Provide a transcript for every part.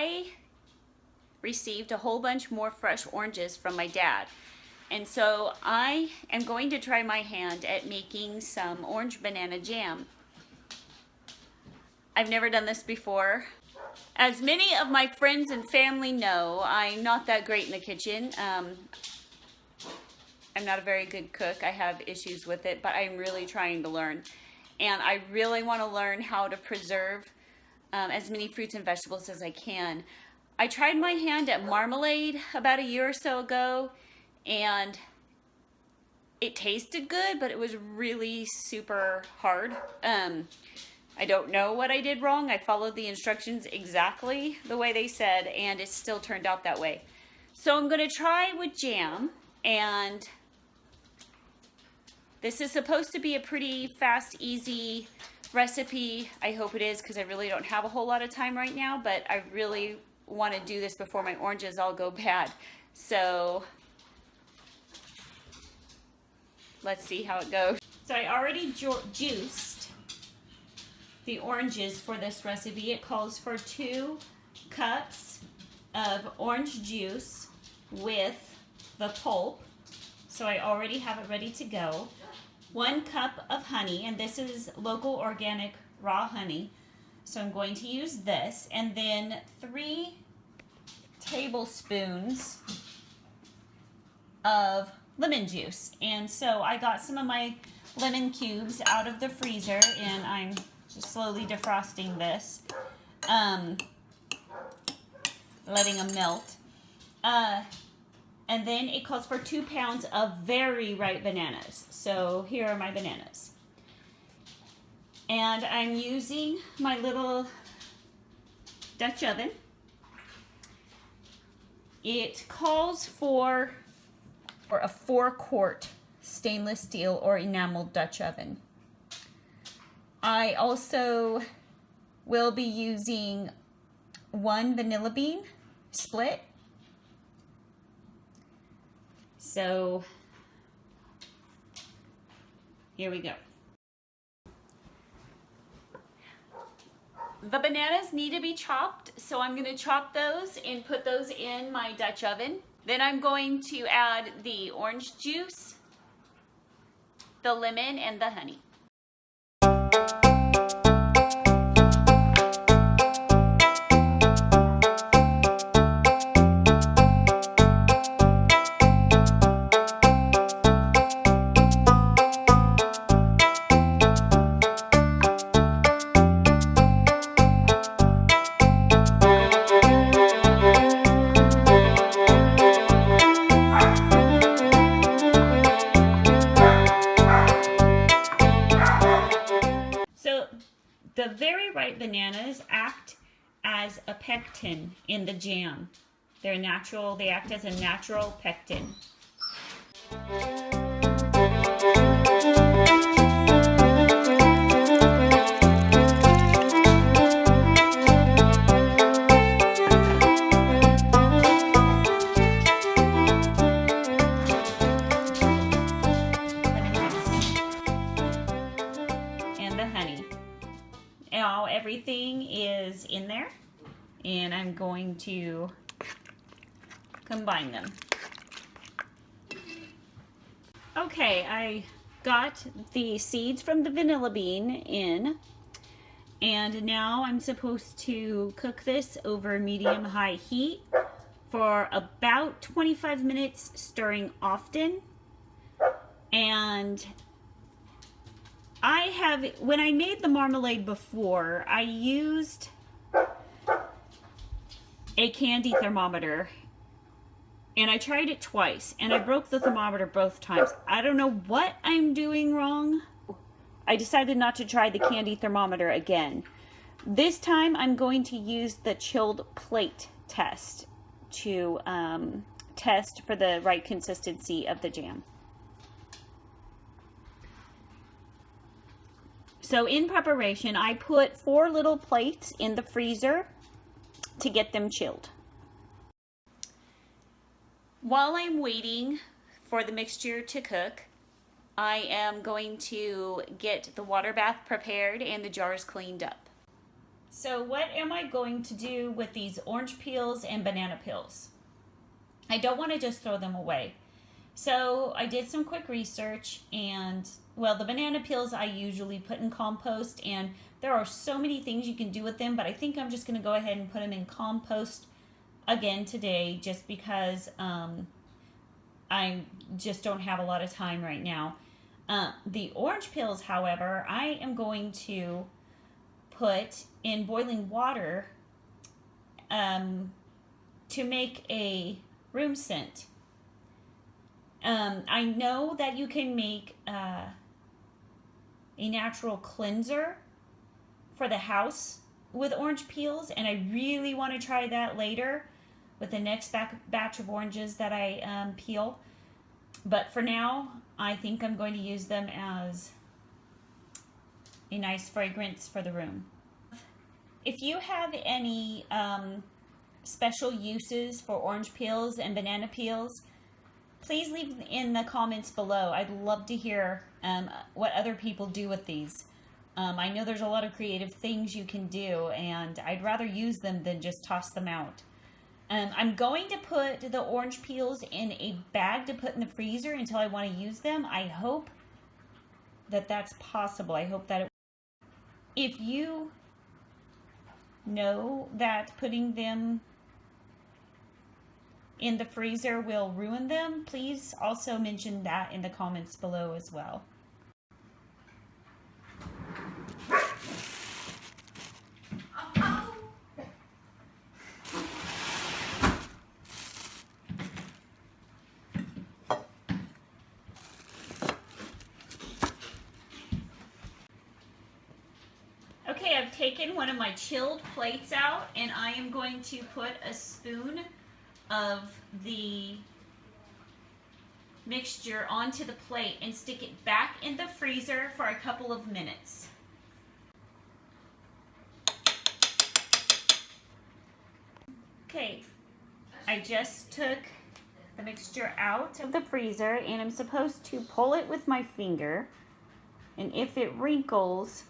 I received a whole bunch more fresh oranges from my dad. And so I am going to try my hand at making some orange banana jam. I've never done this before. As many of my friends and family know, I'm not that great in the kitchen. I'm not a very good cook. I have issues with it, but I'm really trying to learn. And I really want to learn how to preserve as many fruits and vegetables as I can. I tried my hand at marmalade about a year or so ago, and it tasted good, but it was really super hard. I don't know what I did wrong. I followed the instructions exactly the way they said, and it still turned out that way. So I'm going to try with jam, and this is supposed to be a pretty fast, easy recipe. I hope it is, because I really don't have a whole lot of time right now, but I really want to do this before my oranges all go bad. So let's see how it goes. So I already juiced the oranges for this recipe. It calls for 2 cups of orange juice with the pulp. So I already have it ready to go. 1 cup of honey, and this is local organic raw honey. So I'm going to use this, and then 3 tablespoons of lemon juice. And so I got some of my lemon cubes out of the freezer, and I'm just slowly defrosting this, letting them melt. And then it calls for 2 pounds of very ripe bananas. So here are my bananas. And I'm using my little Dutch oven. It calls for a 4-quart stainless steel or enameled Dutch oven. I also will be using 1 vanilla bean split. So here we go. The bananas need to be chopped, so I'm going to chop those and put those in my Dutch oven. Then I'm going to add the orange juice, the lemon, and the honey. The very ripe bananas act as a pectin in the jam. They're natural, they act as a natural pectin. And the honey. Now everything is in there, and I'm going to combine them. Okay, I got the seeds from the vanilla bean in, and now I'm supposed to cook this over medium-high heat for about 25 minutes, stirring often. And when I made the marmalade before, I used a candy thermometer, and I tried it twice, and I broke the thermometer both times. I don't know what I'm doing wrong. I decided not to try the candy thermometer again. This time I'm going to use the chilled plate test to test for the right consistency of the jam. So in preparation, I put 4 little plates in the freezer to get them chilled. While I'm waiting for the mixture to cook, I am going to get the water bath prepared and the jars cleaned up. So what am I going to do with these orange peels and banana peels? I don't want to just throw them away. So I did some quick research, and well, the banana peels I usually put in compost, and there are so many things you can do with them, but I think I'm just going to go ahead and put them in compost again today, just because I just don't have a lot of time right now. The orange peels, however, I am going to put in boiling water to make a room scent. I know that you can make a natural cleanser for the house with orange peels, and I really want to try that later with the next batch of oranges that I peel. But for now, I think I'm going to use them as a nice fragrance for the room. If you have any special uses for orange peels and banana peels, please leave in the comments below. I'd love to hear what other people do with these. I know there's a lot of creative things you can do, and I'd rather use them than just toss them out. I'm going to put the orange peels in a bag to put in the freezer until I want to use them. I hope that that's possible. I hope that if you know that putting them in the freezer will ruin them, please also mention that in the comments below as well. Okay, I've taken one of my chilled plates out, and I am going to put a spoon of the mixture onto the plate and stick it back in the freezer for a couple of minutes. Okay, I just took the mixture out of the freezer, and I'm supposed to pull it with my finger, and if it wrinkles,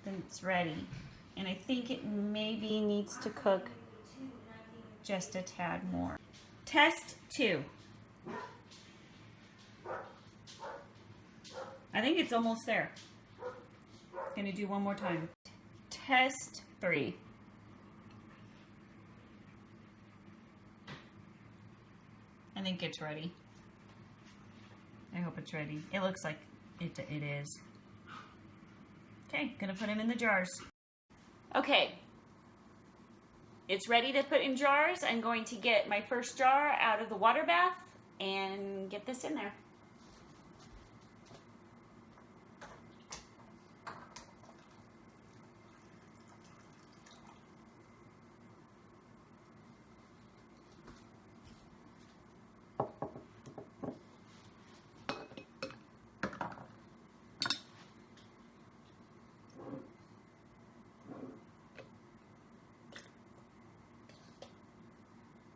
then it's ready. And I think it maybe needs to cook just a tad more. Test 2. I think it's almost there. Gonna do one more time. Test 3. I think it's ready. I hope it's ready. It looks like it is. Okay, gonna put them in the jars. Okay, it's ready to put in jars. I'm going to get my first jar out of the water bath and get this in there.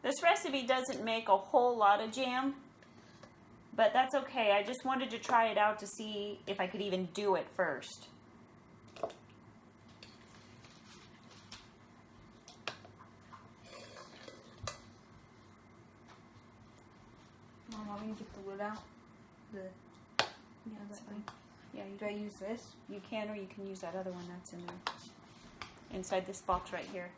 This recipe doesn't make a whole lot of jam, but that's okay. I just wanted to try it out to see if I could even do it first. Mom, want me to get the lid out? Yeah, that's fine. Yeah, Do I use this? you can, or you can use that other one that's in there. Inside this box right here.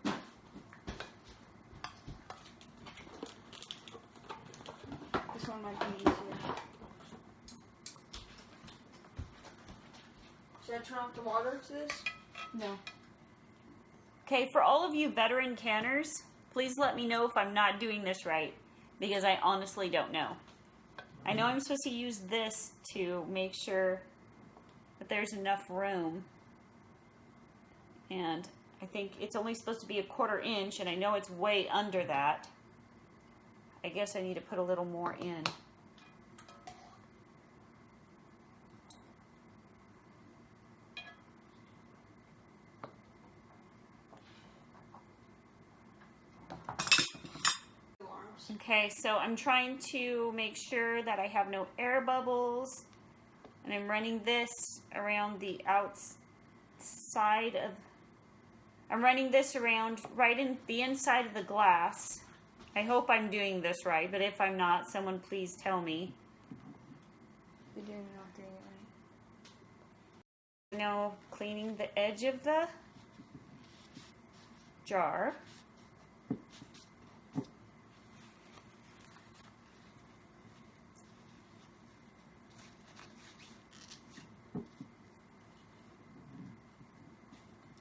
This one might be easier. Should I turn off the water to this? No. Okay, for all of you veteran canners, please let me know if I'm not doing this right, because I honestly don't know. I know I'm supposed to use this to make sure that there's enough room, and I think it's only supposed to be 1/4 inch, and I know it's way under that. I guess I need to put a little more in. Okay, so I'm trying to make sure that I have no air bubbles, and I'm running this around the outside inside of, I'm running this around right in the inside of the glass. I hope I'm doing this right, but if I'm not, someone please tell me. You're not doing it right. Now cleaning the edge of the jar.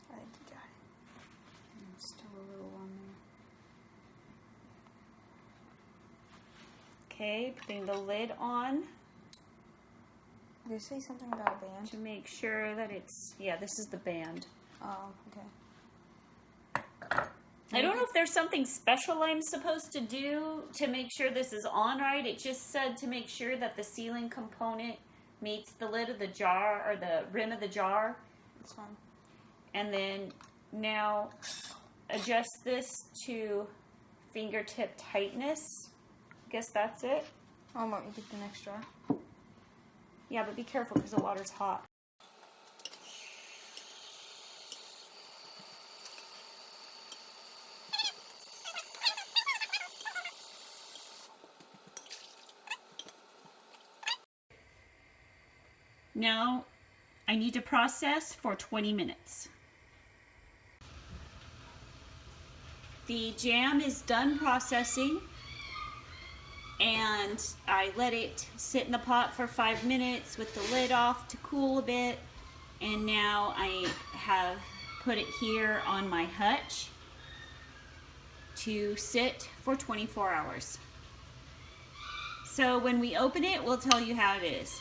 I think you got it. There's still a little on there. Okay, putting the lid on Did it say something about a band? to make sure that it's, yeah, this is the band. Oh, okay. I don't know if there's something special I'm supposed to do to make sure this is on right. It just said to make sure that the sealing component meets the lid of the jar or the rim of the jar. It's fine. And then now adjust this to fingertip tightness. I guess that's it. Oh, want me to get the next jar? Yeah, but be careful because the water's hot. Now, I need to process for 20 minutes. The jam is done processing, and I let it sit in the pot for 5 minutes with the lid off to cool a bit, and now I have put it here on my hutch to sit for 24 hours. So when we open it, we'll tell you how it is.